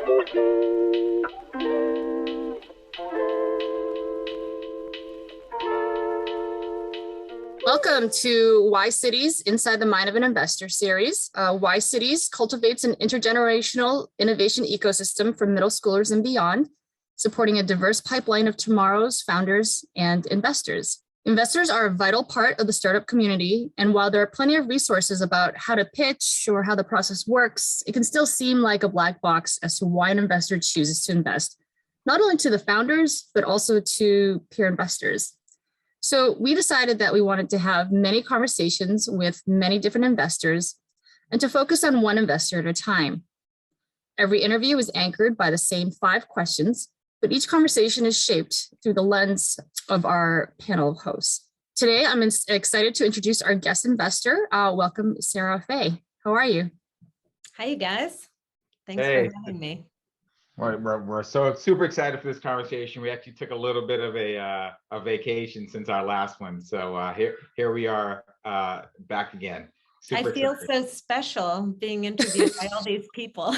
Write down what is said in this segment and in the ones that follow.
Welcome to yCITIES Inside the Mind of an Investor series. yCITIES cultivates an intergenerational innovation ecosystem for middle schoolers and beyond, supporting a diverse pipeline of tomorrow's founders and investors. Investors are a vital part of the startup community, and while there are plenty of resources about how to pitch or how the process works, it can still seem like a black box as to why an investor chooses to invest, not only to the founders, but also to peer investors. So we decided that we wanted to have many conversations with many different investors and to focus on one investor at a time. Every interview is anchored by the same 5 questions, but each conversation is shaped through the lens of our panel of hosts. Today, I'm excited to introduce our guest investor. Welcome, Sarah Fay. How are you? Hi, you guys. Thanks for having me. We're so super excited for this conversation. We actually took a little bit of a vacation since our last one. So here we are back again. Super excited. So special being interviewed by all these people.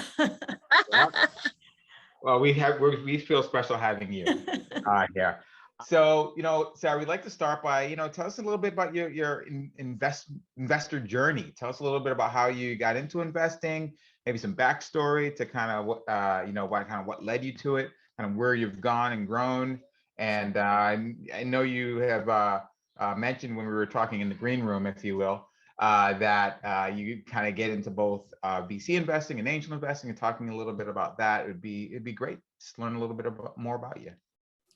Well, we feel special having you here. So, Sarah, we'd like to start by, tell us a little bit about your investor journey. Tell us a little bit about how you got into investing, maybe some backstory to kind of what led you to it, kind of where you've gone and grown. And I know you have mentioned when we were talking in the green room, if you will, that you kind of get into both VC investing and angel investing, and talking a little bit about that. It'd be great just to learn a little bit more about you.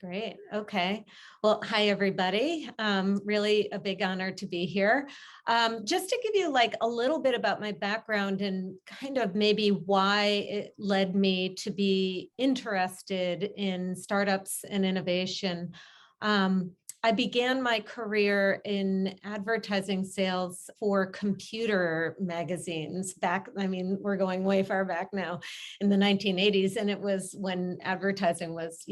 Great. Okay. Well, hi, everybody. Really a big honor to be here. Just to give you like a little bit about my background and kind of maybe why it led me to be interested in startups and innovation. I began my career in advertising sales for computer magazines we're going way far back now, in the 1980s. And it was when advertising was,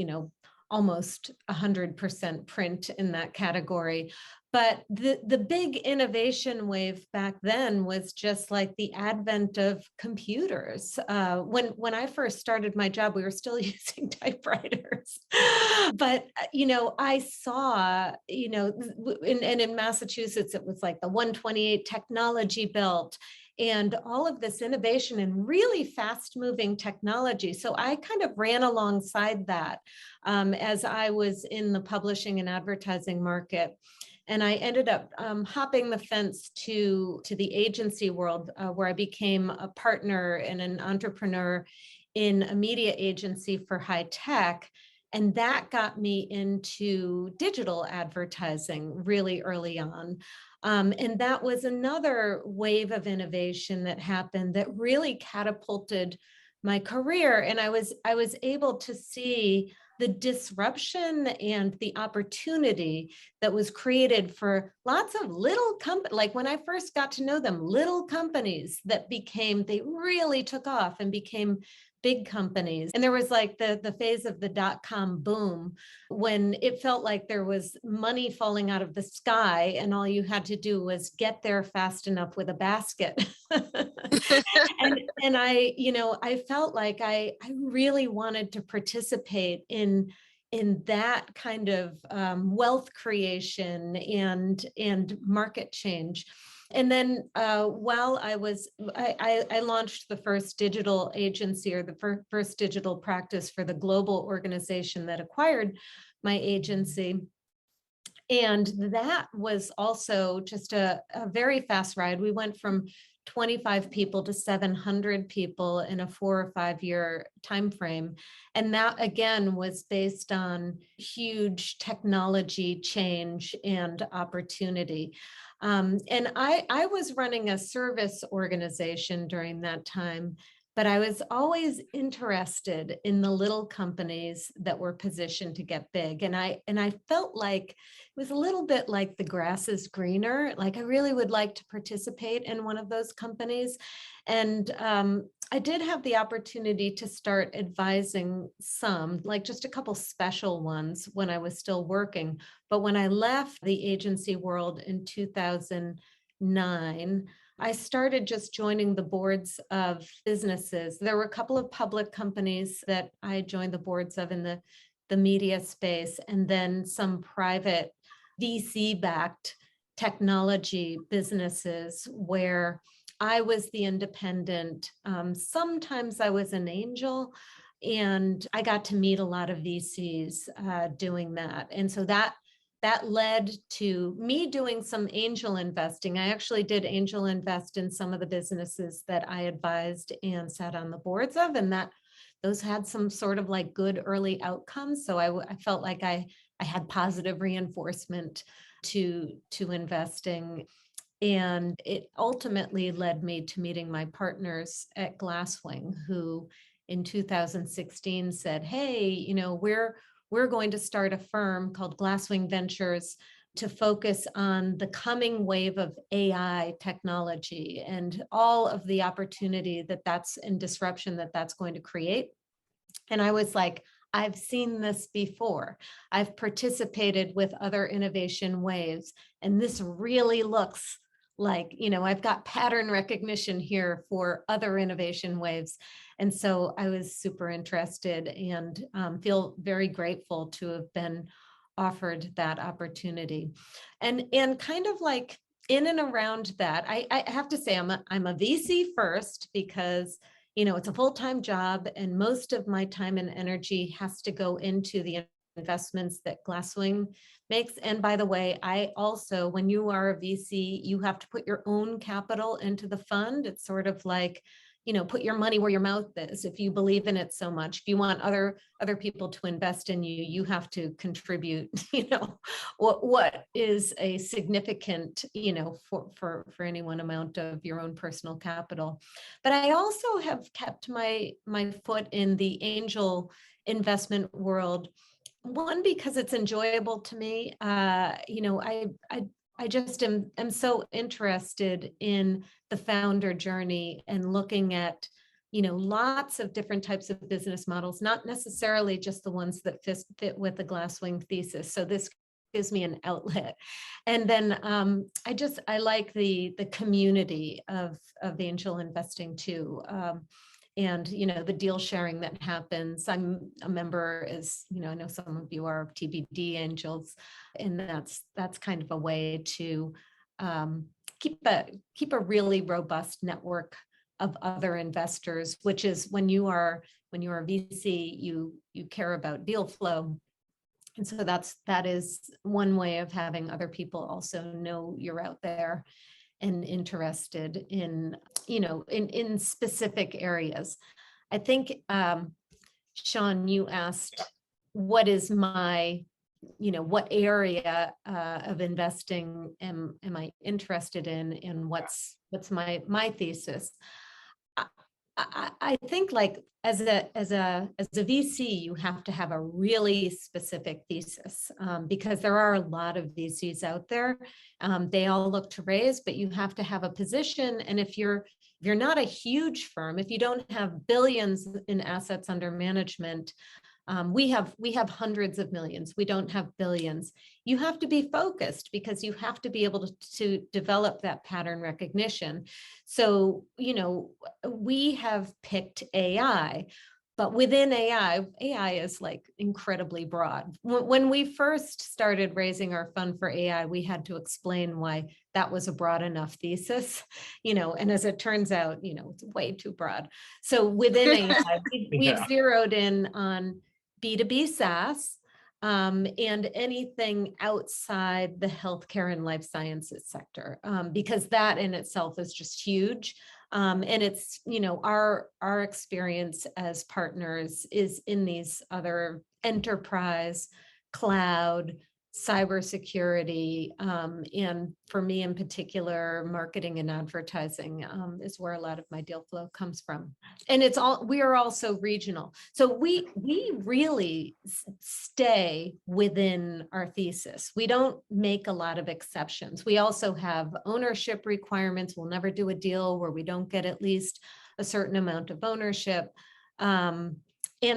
almost 100% print in that category. But the big innovation wave back then was just like the advent of computers. When I first started my job, we were still using typewriters. But, I saw, and in Massachusetts, it was like the 128 technology belt, and all of this innovation and really fast moving technology. So I kind of ran alongside that as I was in the publishing and advertising market. And I ended up hopping the fence to the agency world, where I became a partner and an entrepreneur in a media agency for high tech. And that got me into digital advertising really early on. And that was another wave of innovation that happened that really catapulted my career. And I was able to see the disruption and the opportunity that was created for lots of little companies. Like when I first got to know them, little companies that they really took off and became big companies. And there was like the phase of the dot-com boom when it felt like there was money falling out of the sky and all you had to do was get there fast enough with a basket. and I felt like I really wanted to participate in that kind of wealth creation and market change. And then while I launched the first digital agency, or the first digital practice for the global organization that acquired my agency. And that was also just a very fast ride. We went from 25 people to 700 people in a 4 or 5 year time frame. And that again was based on huge technology change and opportunity. And I was running a service organization during that time, but I was always interested in the little companies that were positioned to get big. And I felt like it was a little bit like the grass is greener. Like I really would like to participate in one of those companies. And I did have the opportunity to start advising some, like just a couple special ones when I was still working. But when I left the agency world in 2009, I started just joining the boards of businesses. There were a couple of public companies that I joined the boards of in the media space, and then some private VC-backed technology businesses where I was the independent. Sometimes I was an angel, and I got to meet a lot of VCs doing that. And so that led to me doing some angel investing. I actually did angel invest in some of the businesses that I advised and sat on the boards of, and those had some sort of like good early outcomes. So I felt like I had positive reinforcement to investing. And it ultimately led me to meeting my partners at Glasswing, who in 2016 said, hey, you know, we're going to start a firm called Glasswing Ventures to focus on the coming wave of AI technology and all of the opportunity that's and disruption that's going to create. And I was like, I've seen this before. I've participated with other innovation waves, and this really looks like, you know, I've got pattern recognition here for other innovation waves. And so I was super interested and feel very grateful to have been offered that opportunity. And kind of like in and around that, I have to say I'm a VC first because, you know, it's a full-time job and most of my time and energy has to go into the investments that Glasswing makes. And by the way, I also, when you are a VC, you have to put your own capital into the fund. It's sort of like, you know, put your money where your mouth is. If you believe in it so much, if you want other people to invest in you, you have to contribute, you know, what is a significant, you know, for any one amount of your own personal capital. But I also have kept my foot in the angel investment world. One, because it's enjoyable to me. You know, I just am so interested in the founder journey and looking at, you know, lots of different types of business models, not necessarily just the ones that fit with the Glasswing thesis. So this gives me an outlet. And then I like the community of angel investing too. And, you know, the deal sharing that happens. I'm a member, as you know, I know some of you are TBD angels, and that's kind of a way to keep a really robust network of other investors, which is when you are a VC, you care about deal flow. And so that is one way of having other people also know you're out there and interested in, you know, in specific areas. I think, Sean, you asked, what is my, you know, what area of investing am I interested in, and what's my thesis? I think like as a VC, you have to have a really specific thesis because there are a lot of VCs out there. They all look to raise, but you have to have a position. And if you're not a huge firm, if you don't have billions in assets under management, we have hundreds of millions. We don't have billions. You have to be focused because you have to be able to develop that pattern recognition. So, you know, we have picked AI, but within AI is like incredibly broad. When we first started raising our fund for AI, we had to explain why that was a broad enough thesis, you know, and as it turns out, you know, it's way too broad. So within AI, we've zeroed in on B2B SaaS, and anything outside the healthcare and life sciences sector, because that in itself is just huge. And it's, you know, our experience as partners is in these other enterprise, cloud, cybersecurity, and for me in particular, marketing and advertising is where a lot of my deal flow comes from. And we are also regional. So we really stay within our thesis. We don't make a lot of exceptions. We also have ownership requirements. We'll never do a deal where we don't get at least a certain amount of ownership. And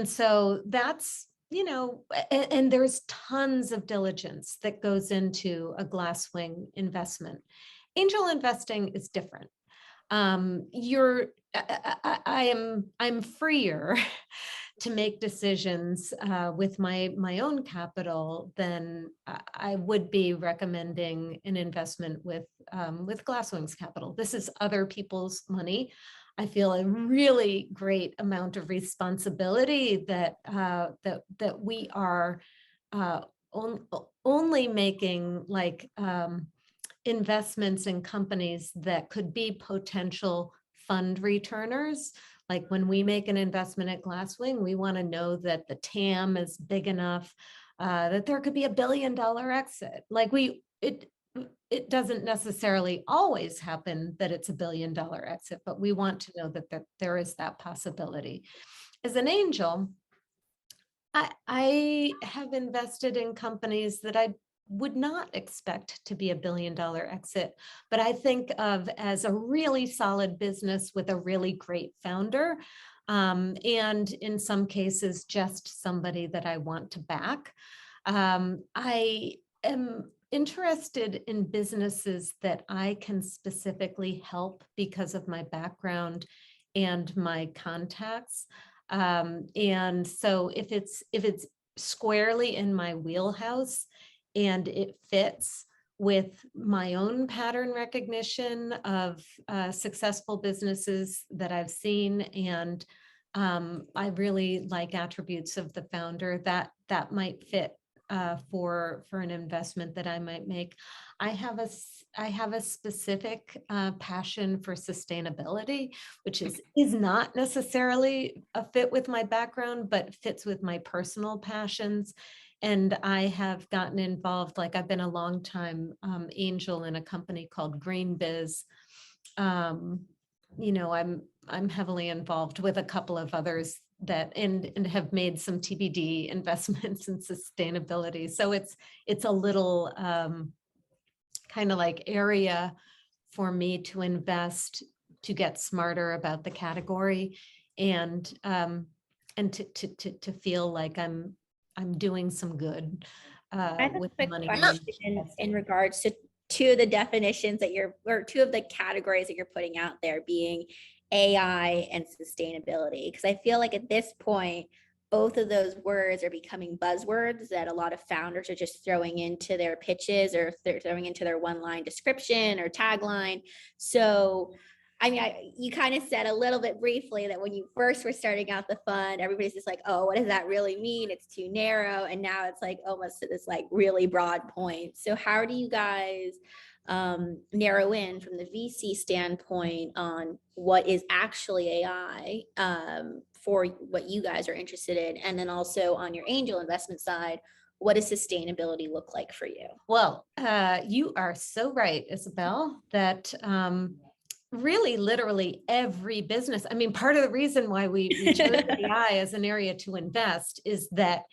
so that's, you know, and there's tons of diligence that goes into a Glasswing investment. Angel investing is different. I'm freer to make decisions with my own capital, then I would be recommending an investment with Glasswing's capital. This is other people's money. I feel a really great amount of responsibility that that we are only making like investments in companies that could be potential fund returners. Like when we make an investment at Glasswing, we want to know that the TAM is big enough that there could be $1 billion exit. Like it doesn't necessarily always happen that it's $1 billion exit, but we want to know that there is that possibility. As an angel, I have invested in companies that I would not expect to be $1 billion exit, but I think of as a really solid business with a really great founder. And in some cases, just somebody that I want to back. I am interested in businesses that I can specifically help because of my background and my contacts. And so if it's squarely in my wheelhouse, and it fits with my own pattern recognition of successful businesses that I've seen, and I really like attributes of the founder that might fit for an investment that I might make. I have a specific passion for sustainability, which is not necessarily a fit with my background, but fits with my personal passions. And I have gotten involved, like I've been a long time angel in a company called Green Biz. You know, I'm heavily involved with a couple of others that and have made some TBD investments in sustainability. So it's a little kind of like area for me to invest, to get smarter about the category, and to feel like I'm doing some good I have with a quick money. question in regards to two of the definitions that or two of the categories that you're putting out there, being AI and sustainability. Because I feel like at this point, both of those words are becoming buzzwords that a lot of founders are just throwing into their pitches, or they're throwing into their one-line description or tagline. So I mean, you kind of said a little bit briefly that when you first were starting out the fund, everybody's just like, oh, what does that really mean? It's too narrow. And now it's like almost to this like really broad point. So how do you guys narrow in from the VC standpoint on what is actually AI for what you guys are interested in? And then also on your angel investment side, what does sustainability look like for you? Well, you are so right, Isabel, that really literally every business. I mean, part of the reason why we chose AI as an area to invest is that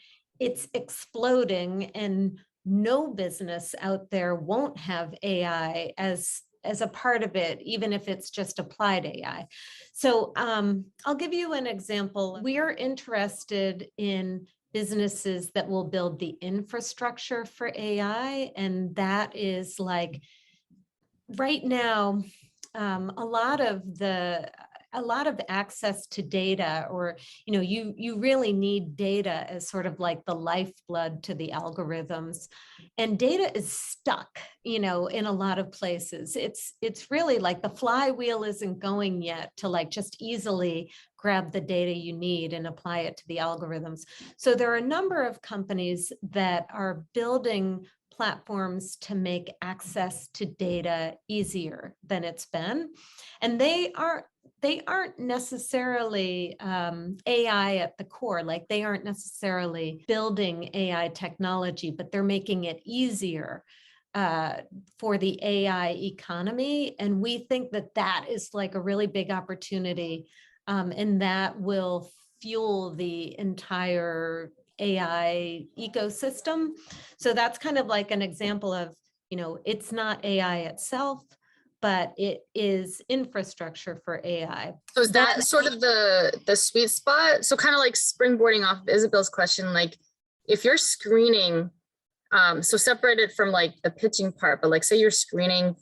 it's exploding, and no business out there won't have AI as a part of it, even if it's just applied AI. So I'll give you an example. We are interested in businesses that will build the infrastructure for AI. And that is like right now, a lot of access to data, or you really need data as sort of like the lifeblood to the algorithms, and data is stuck in a lot of places. It's really like the flywheel isn't going yet to like just easily grab the data you need and apply it to the algorithms. So there are a number of companies that are building platforms to make access to data easier than it's been. And they aren't necessarily AI at the core, like they aren't necessarily building AI technology, but they're making it easier for the AI economy. And we think that is like a really big opportunity, and that will fuel the entire AI ecosystem. So that's kind of like an example of, it's not AI itself, but it is infrastructure for AI. So is that sort of the sweet spot? So kind of like springboarding off of Isabel's question, like if you're screening So separated from like the pitching part, but like say you're screening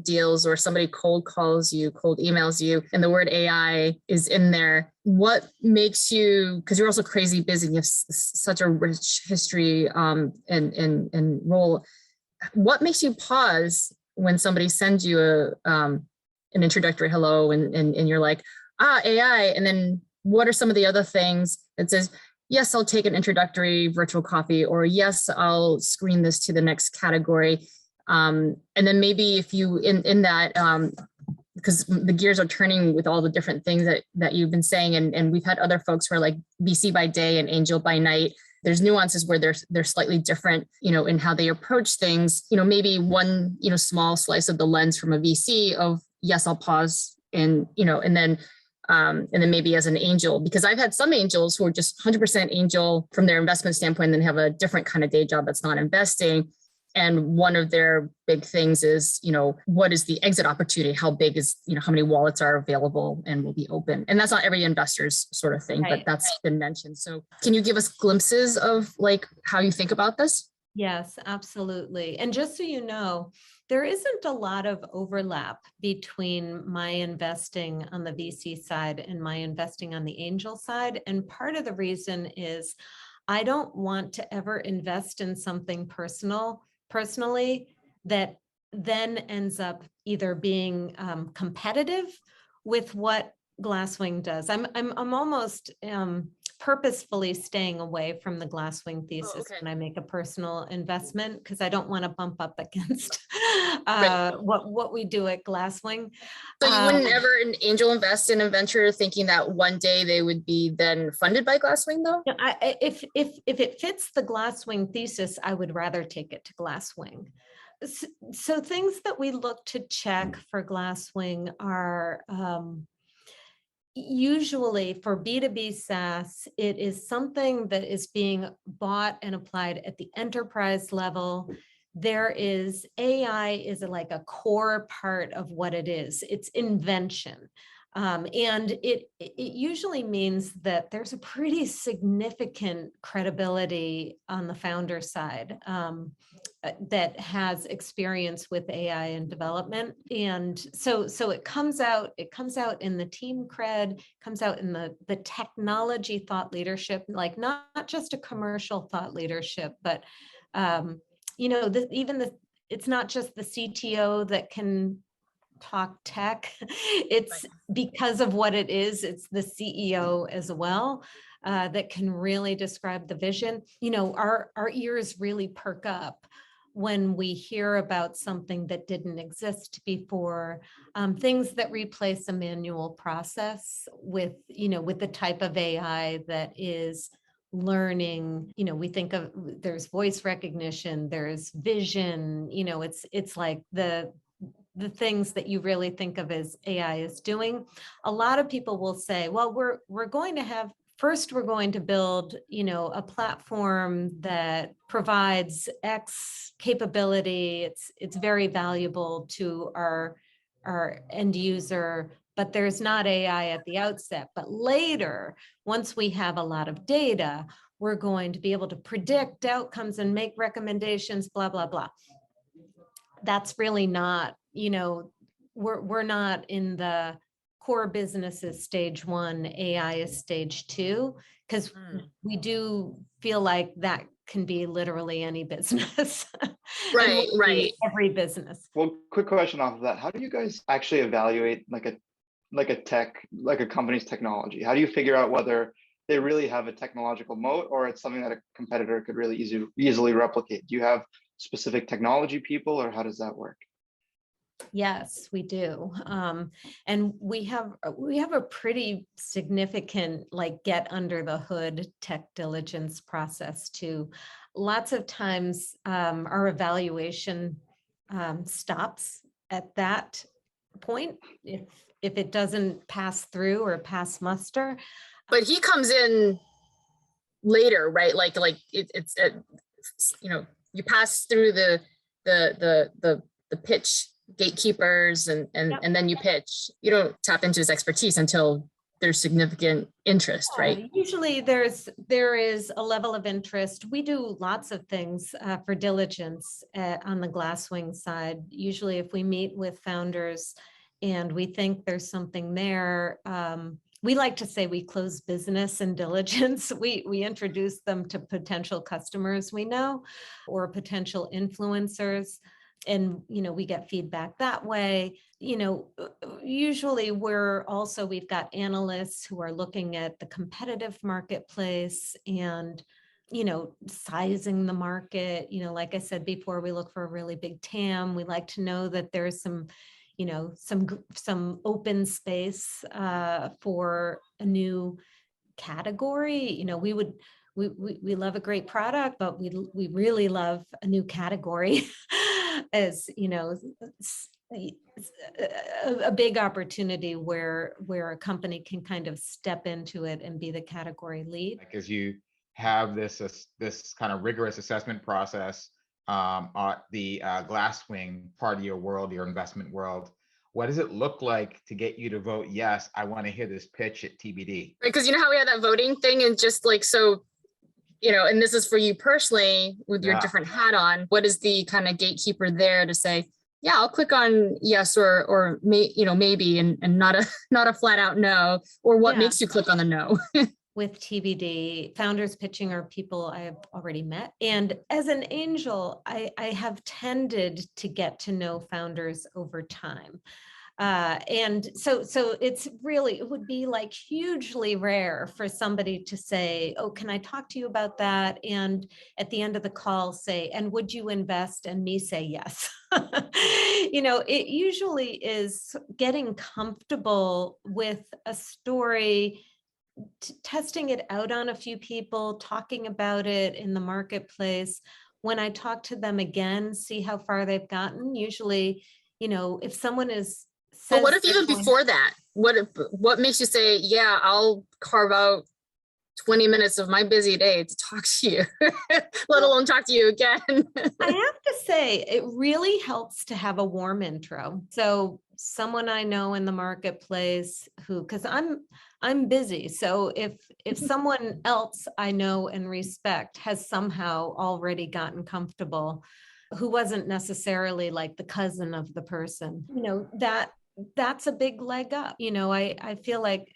deals or somebody cold calls you, cold emails you, and the word AI is in there. What makes you, because you're also crazy busy, you have such a rich history and role. What makes you pause when somebody sends you an introductory hello and you're like, AI, and then what are some of the other things that says, yes, I'll take an introductory virtual coffee, or yes, I'll screen this to the next category. And then maybe if you in that, because the gears are turning with all the different things that you've been saying, and we've had other folks who are like VC by day and angel by night. There's nuances where they're slightly different, in how they approach things. Maybe one, small slice of the lens from a VC of yes, I'll pause, and then maybe as an angel, because I've had some angels who are just 100% angel from their investment standpoint, and then have a different kind of day job that's not investing. And one of their big things is, what is the exit opportunity? How big is, how many wallets are available and will be open? And that's not every investor's sort of thing, but that's been mentioned. So can you give us glimpses of like how you think about this? Yes, absolutely. And just so you know, there isn't a lot of overlap between my investing on the VC side and my investing on the angel side. And part of the reason is I don't want to ever invest in something personally that then ends up either being competitive with what Glasswing does. I'm almost purposefully staying away from the Glasswing thesis when I make a personal investment, because I don't want to bump up against what we do at Glasswing. So you wouldn't ever an angel invest in a venture thinking that one day they would be then funded by Glasswing, though? If it fits the Glasswing thesis, I would rather take it to Glasswing. So things that we look to check for Glasswing are usually for B2B SaaS, it is something that is being bought and applied at the enterprise level. There is AI is like a core part of what it is. It's invention. And it usually means that there's a pretty significant credibility on the founder side that has experience with AI and development. And so it comes out in the team cred, comes out in the technology thought leadership, like not just a commercial thought leadership, but it's not just the CTO that can talk tech. It's because of what it is. It's the CEO as well that can really describe the vision. Our ears really perk up when we hear about something that didn't exist before, things that replace a manual process with the type of AI that is learning. We think of, there's voice recognition, there's vision, it's like the things that you really think of as AI is doing. A lot of people will say, well, we're going to build, a platform that provides X capability. It's very valuable to our end user, but there's not AI at the outset. But later, once we have a lot of data, we're going to be able to predict outcomes and make recommendations, blah, blah, blah. That's really not, we're not in the core businesses stage 1, AI is stage 2, because we do feel like that can be literally any business. Right. Every business. Well, quick question off of that. How do you guys actually evaluate like a company's technology? How do you figure out whether they really have a technological moat or it's something that a competitor could really easily replicate? Do you have specific technology people, or how does that work? Yes, we do. And we have a pretty significant get under the hood tech diligence process too. Lots of times our evaluation stops at that point if it doesn't pass through or pass muster. But he comes in later, right? It's you pass through the pitch gatekeepers and then you pitch. You don't tap into his expertise until there's significant interest, right? Usually there is a level of interest. We do lots of things for diligence on the Glasswing side. Usually if we meet with founders and we think there's something there, we like to say we close business and diligence. We introduce them to potential customers we know or potential influencers. And, we get feedback that way. Usually we've got analysts who are looking at the competitive marketplace and, sizing the market. Like I said before, we look for a really big TAM. We like to know that there's some open space for a new category. We love a great product, but we really love a new category as a big opportunity where a company can kind of step into it and be the category lead. Because you have this kind of rigorous assessment process the Glasswing part of your world, your investment world. What does it look like to get you to vote yes, I want to hear this pitch at TBD? Because how we have that voting thing, and just like, so, and this is for you personally with your different hat on, what is the kind of gatekeeper there to say, yeah, I'll click on yes or maybe, and not a flat out no, or what makes you click on the no? With TBD, founders pitching are people I have already met. And as an angel, I have tended to get to know founders over time. And so it would be like hugely rare for somebody to say, oh, can I talk to you about that? And at the end of the call say, and would you invest? And me say yes. It usually is getting comfortable with a story, testing it out on a few people, talking about it in the marketplace. When I talk to them again, see how far they've gotten. Usually, if someone is. But what if even before that? What makes you say, yeah, I'll carve out 20 minutes of my busy day to talk to you, let alone talk to you again? I have to say, it really helps to have a warm intro. So someone I know in the marketplace because I'm busy. So if someone else I know and respect has somehow already gotten comfortable, who wasn't necessarily like the cousin of the person, that's a big leg up. I feel like,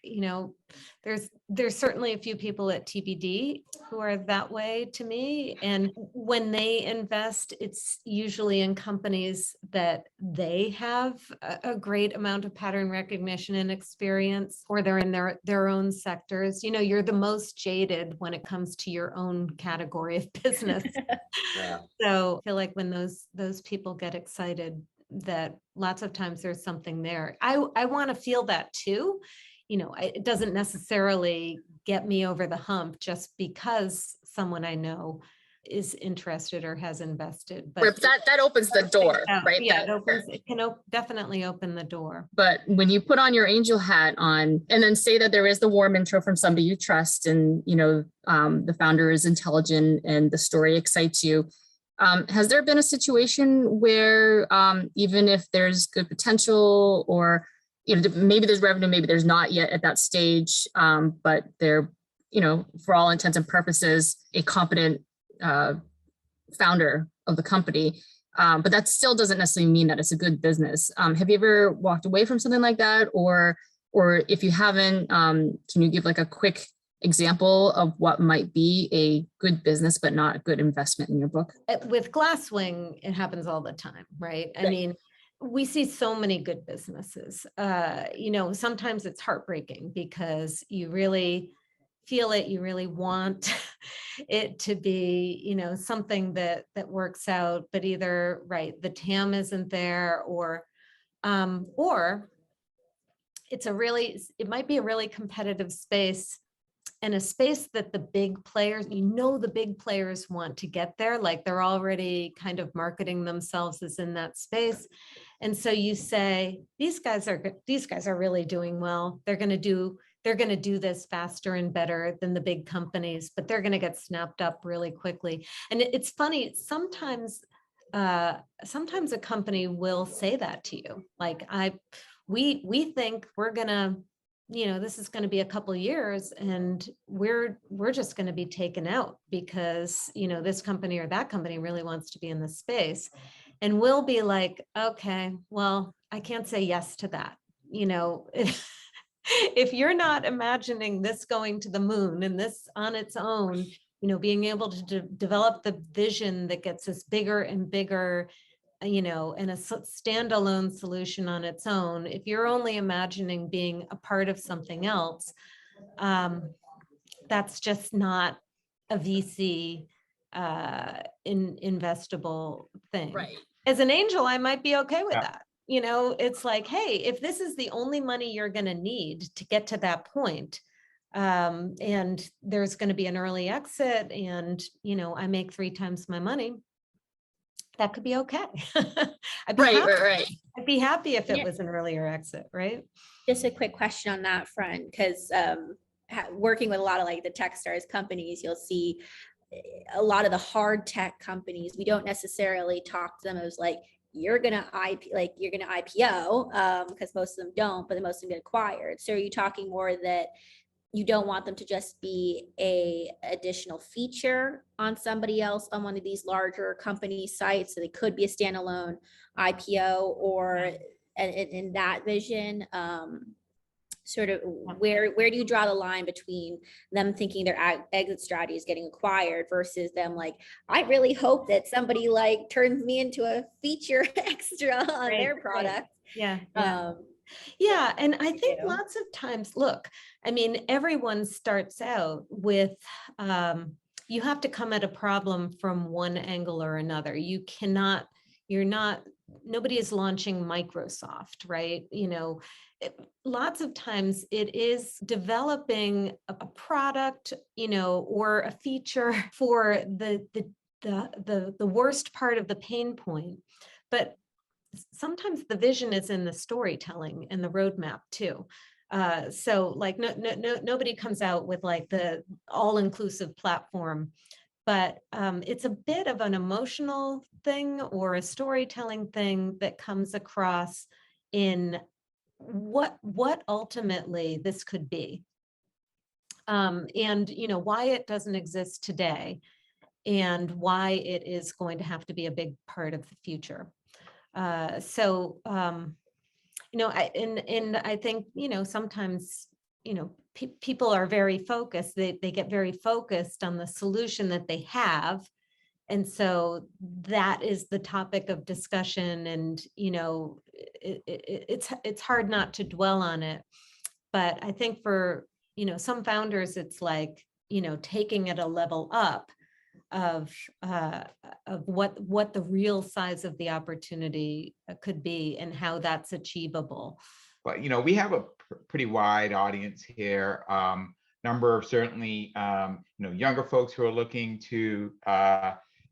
there's certainly a few people at TBD who are that way to me. And when they invest, it's usually in companies that they have a great amount of pattern recognition and experience, or they're in their own sectors. You're the most jaded when it comes to your own category of business. So I feel like when those people get excited, that lots of times there's something there. I want to feel that too. It doesn't necessarily get me over the hump just because someone I know is interested or has invested. But that opens the door, right? Yeah, it can definitely open the door. But when you put on your angel hat on and then say that there is the warm intro from somebody you trust, and the founder is intelligent and the story excites you, has there been a situation where even if there's good potential, or maybe there's revenue, maybe there's not yet at that stage, but they're for all intents and purposes a competent founder of the company, but that still doesn't necessarily mean that it's a good business? Have you ever walked away from something like that, or if you haven't, can you give like a quick example of what might be a good business but not a good investment in your book? With Glasswing, it happens all the time, right? I mean, we see so many good businesses. Sometimes it's heartbreaking because you really feel it, you really want it to be, something that works out, but either the TAM isn't there, or it might be a really competitive space, and a space that the big players, the big players want to get there, like they're already kind of marketing themselves as in that space. And so you say, these guys are really doing well. They're going to do this faster and better than the big companies, but they're going to get snapped up really quickly. And it's funny, sometimes a company will say that to you. Like we think we're going to this is going to be a couple years and we're just going to be taken out because, this company or that company really wants to be in this space. And we'll be like, okay, well, I can't say yes to that. If you're not imagining this going to the moon and this on its own, being able to develop the vision that gets us bigger and bigger, and a standalone solution on its own, if you're only imagining being a part of something else, that's just not a VC investable thing. Right. As an angel, I might be okay with that. It's like, hey, if this is the only money you're going to need to get to that point, and there's going to be an early exit and, I make 3 times my money, that could be okay. I'd be happy if it was an earlier exit, right? Just a quick question on that front, because working with a lot of like the Techstars companies, you'll see a lot of the hard tech companies, we don't necessarily talk to them as like, you're gonna IPO, because most of them don't, but most of them get acquired. So are you talking more that you don't want them to just be a additional feature on somebody else on one of these larger company sites, so they could be a standalone IPO, or in that vision, sort of where do you draw the line between them thinking their exit strategy is getting acquired versus them like, I really hope that somebody like turns me into a feature extra on their product. Yeah. And I think lots of times, look, I mean, everyone starts out with, you have to come at a problem from one angle or another. Nobody is launching Microsoft, right? Lots of times it is developing a product, or a feature for the worst part of the pain point. But sometimes the vision is in the storytelling and the roadmap too. So like nobody comes out with like the all-inclusive platform, but it's a bit of an emotional thing or a storytelling thing that comes across in what ultimately this could be, and why it doesn't exist today and why it is going to have to be a big part of the future. I think, sometimes, people are very focused, they get very focused on the solution that they have. And so that is the topic of discussion, and, it's hard not to dwell on it. But I think for, some founders, it's like, taking it a level up of what the real size of the opportunity could be and how that's achievable. But we have a pretty wide audience here. Number of certainly younger folks who are looking to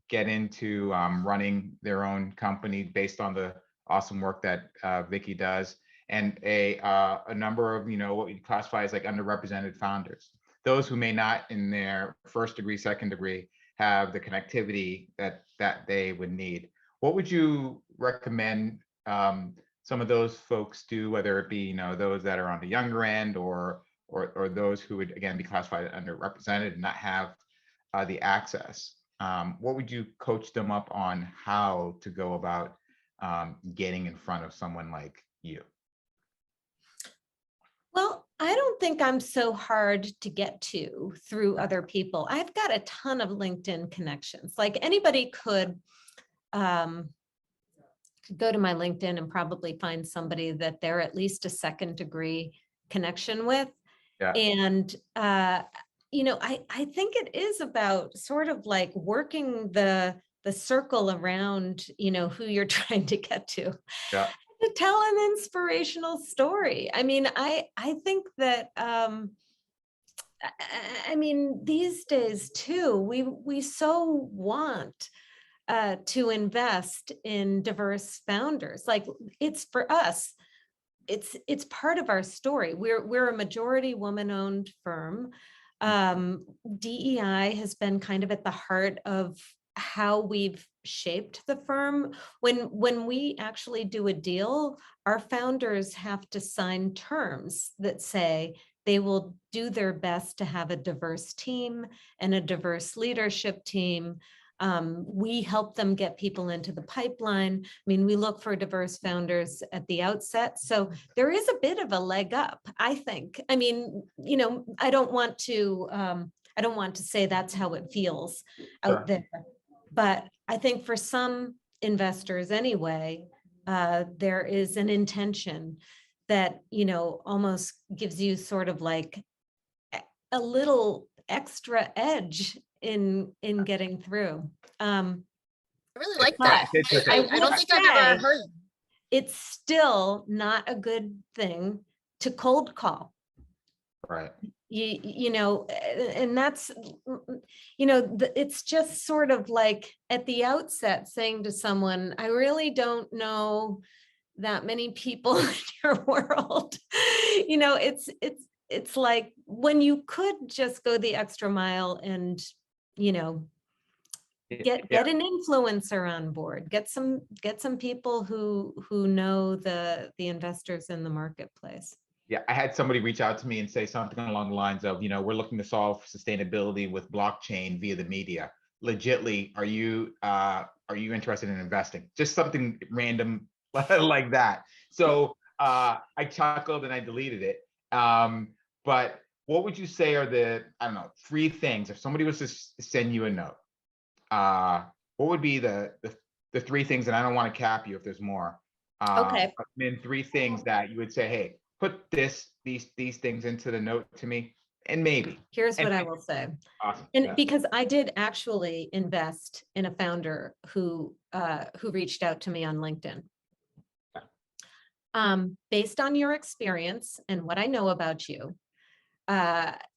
get into running their own company based on the awesome work that Vicky does, and a number of what we classify as like underrepresented founders, those who may not in their first degree, second degree, have the connectivity that they would need. What would you recommend some of those folks do, whether it be those that are on the younger end or those who would again be classified as underrepresented and not have the access? What would you coach them up on how to go about getting in front of someone like you? Well, I don't think I'm so hard to get to through other people. I've got a ton of LinkedIn connections. Like anybody could go to my LinkedIn and probably find somebody that they're at least a second degree connection with. Yeah. And, I think it is about sort of like working the circle around, who you're trying to get to. Yeah. To tell an inspirational story. I mean, I think that, these days too, we so want to invest in diverse founders. Like it's for us, it's part of our story. We're a majority woman-owned firm. DEI has been kind of at the heart of how we've shaped the firm. When we actually do a deal, our founders have to sign terms that say they will do their best to have a diverse team and a diverse leadership team. We help them get people into the pipeline. I mean, we look for diverse founders at the outset. So there is a bit of a leg up, I think. I mean, you know, I don't want to say that's how it feels out there, but I think for some investors anyway, there is an intention that, you know, almost gives you sort of like a little extra edge in getting through. I really like that. I don't think I've ever heard. It's still not a good thing to cold call. Right. You know, and that's, you know, it's just sort of like at the outset saying to someone, I really don't know that many people in your world. You know, it's like when you could just go the extra mile and, you know, get an influencer on board, get some people who know the investors in the marketplace. Yeah, I had somebody reach out to me and say something along the lines of, you know, we're looking to solve sustainability with blockchain via the media. Legitly, are you interested in investing? Just something random like that. So I chuckled and I deleted it. But what would you say are the, I don't know, 3 things, if somebody was to send you a note, what would be the 3 things, and I don't want to cap you if there's more. Okay. But then 3 things that you would say, hey, put these things into the note to me, and maybe. Here's what I will say. Awesome. And yeah. because I did actually invest in a founder who reached out to me on LinkedIn. Based on your experience and what I know about you,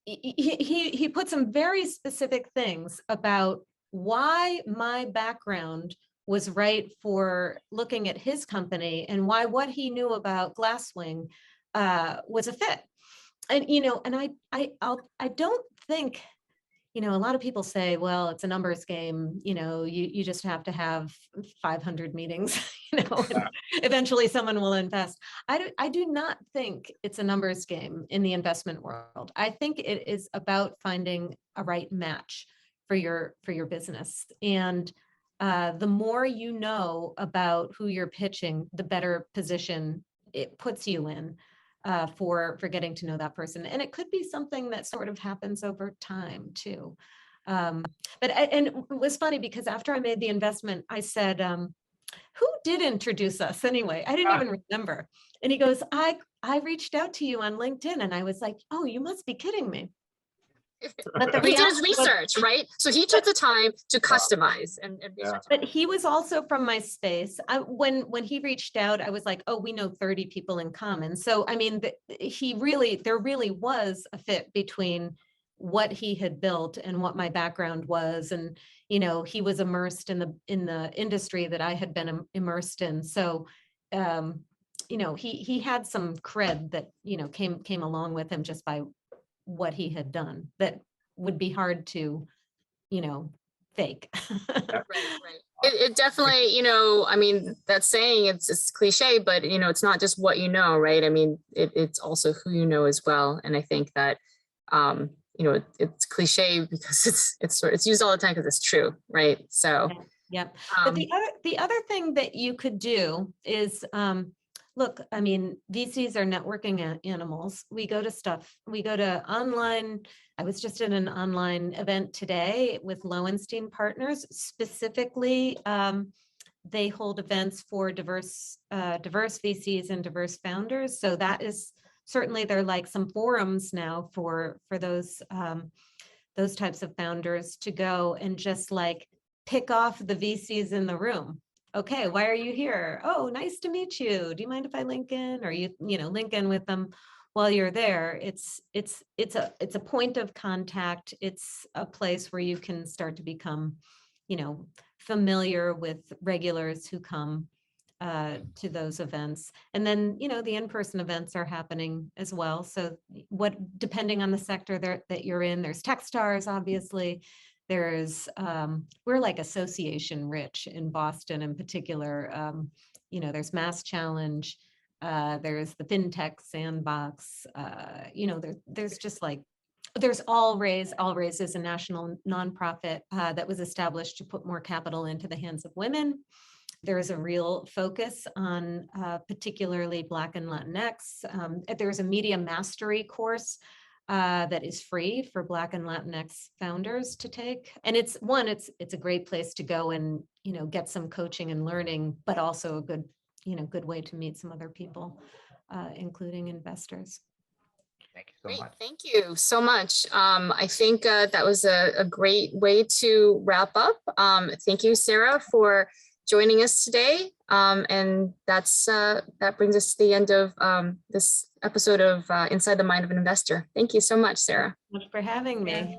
he put some very specific things about why my background was right for looking at his company and why what he knew about Glasswing was a fit. And, you know, and I don't think, you know, a lot of people say, well, it's a numbers game, you know, you just have to have 500 meetings, you know, and eventually someone will invest. I do not think it's a numbers game in the investment world. I think it is about finding a right match for your business. And the more you know about who you're pitching, the better position it puts you in for getting to know that person. And it could be something that sort of happens over time too. And it was funny because after I made the investment, I said, who did introduce us anyway? I didn't even remember. And he goes, I reached out to you on LinkedIn. And I was like, oh, you must be kidding me. But he did his research, right? So he took the time to customize and research. But he was also from my space. When he reached out, I was like, oh, we know 30 people in common. So, I mean, there really was a fit between what he had built and what my background was. And, you know, he was immersed in the industry that I had been immersed in. So, you know, he had some cred that, you know, came along with him just by what he had done that would be hard to, you know, fake. Right. It definitely, you know, I mean, that saying, it's cliche, but, you know, it's not just what you know, right? I mean, it's also who you know as well. And I think that, you know, it's cliche because it's used all the time because it's true, right? So, yeah. But the other thing that you could do is, look, I mean, VCs are networking animals. We go to online. I was just in an online event today with Lowenstein Partners. Specifically, they hold events for diverse VCs and diverse founders. So that is certainly, they're like some forums now for those types of founders to go and just like pick off the VCs in the room. Okay, why are you here? Oh, nice to meet you. Do you mind if I link in? Or you know, link in with them while you're there. It's a point of contact. It's a place where you can start to become, you know, familiar with regulars who come to those events. And then, you know, the in-person events are happening as well. So depending on the sector that you're in, there's Techstars, obviously. There's, we're like association rich in Boston in particular. You know, there's Mass Challenge, there's the FinTech Sandbox, you know, there's just like, there's All Raise. All Raise is a national nonprofit that was established to put more capital into the hands of women. There is a real focus on particularly Black and Latinx. There's a media mastery course that is free for Black and Latinx founders to take. And it's a great place to go and, you know, get some coaching and learning, but also a good, you know, good way to meet some other people, including investors. Thank you so Great, much. thank you so much. I think that was a great way to wrap up. Thank you, Sarah, for joining us today. And that brings us to the end of this episode of Inside the Mind of an Investor. Thank you so much, Sarah. Thank you for having me.